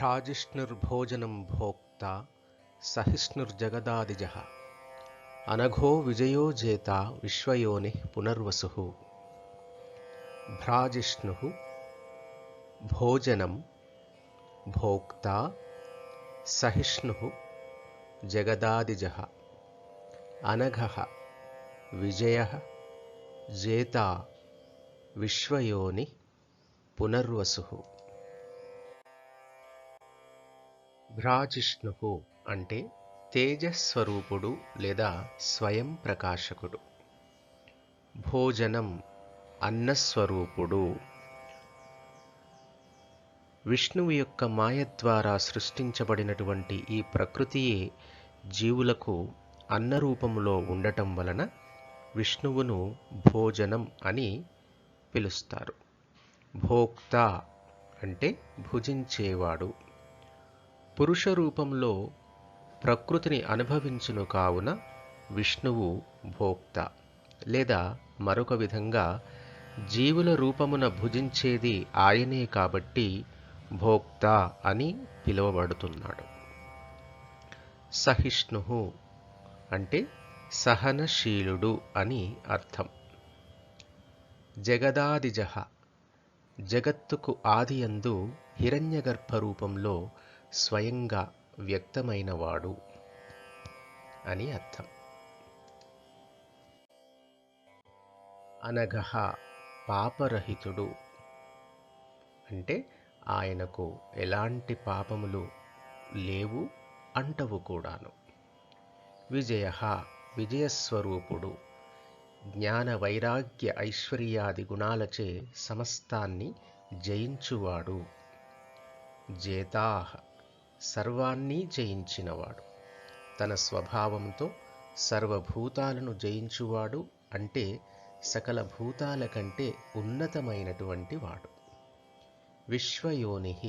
భ్రాజిష్ణుర్భోజనం భోక్త సహిష్ణుర్జగదాదిజః అనఘో విజయో జేత విశ్వయోనిః పునర్వసుః. భ్రాజిష్ణుః భోజనం భోక్త సహిష్ణుః జగదాదిజః అనఘః విజయః జేత విశ్వయోనిః పునర్వసుః. భ్రాజిష్ణుః అంటే తేజస్వరూపుడు లేదా స్వయం ప్రకాశకుడు. భోజనం అన్నస్వరూపుడు. విష్ణువు యొక్క మాయ ద్వారా సృష్టించబడినటువంటి ఈ ప్రకృతియే జీవులకు అన్నరూపములో ఉండటం వలన విష్ణువును భోజనం అని పిలుస్తారు. భోక్త అంటే భుజించేవాడు. పురుష రూపంలో ప్రకృతిని అనుభవించును కావున విష్ణువు భోక్త, లేదా మరొక విధంగా జీవుల రూపమున భుజించేది ఆయనే కాబట్టి భోక్త అని పిలువబడుతున్నాడు. సహిష్ణుః అంటే సహనశీలుడు అని అర్థం. జగదాదిజః జగత్తుకు ఆదియందు హిరణ్యగర్భ రూపంలో స్వయంగా వ్యక్తమైనవాడు అని అర్థం. అనఘః పాపరహితుడు అంటే ఆయనకు ఎలాంటి పాపములు లేవు, అంటవు కూడాను. విజయః విజయస్వరూపుడు. జ్ఞాన వైరాగ్య ఐశ్వర్యాది గుణాలచే సమస్తాన్ని జయించువాడు. జేతాః సర్వాన్ని జయించినవాడు. తన స్వభావంతో సర్వభూతాలను జయించువాడు అంటే సకల భూతాల కంటే ఉన్నతమైనటువంటి వాడు. విశ్వయోనిః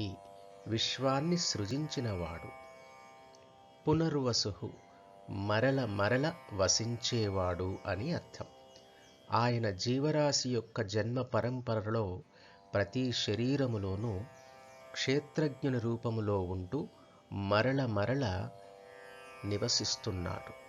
విశ్వాన్ని సృజించినవాడు. పునర్వసుః మరల మరల వసించేవాడు అని అర్థం. ఆయన జీవరాశి యొక్క జన్మ పరంపరలో ప్రతి శరీరములోనూ క్షేత్రజ్ఞుని రూపములో ఉంటూ మరల మరల నివసిస్తున్నాడు.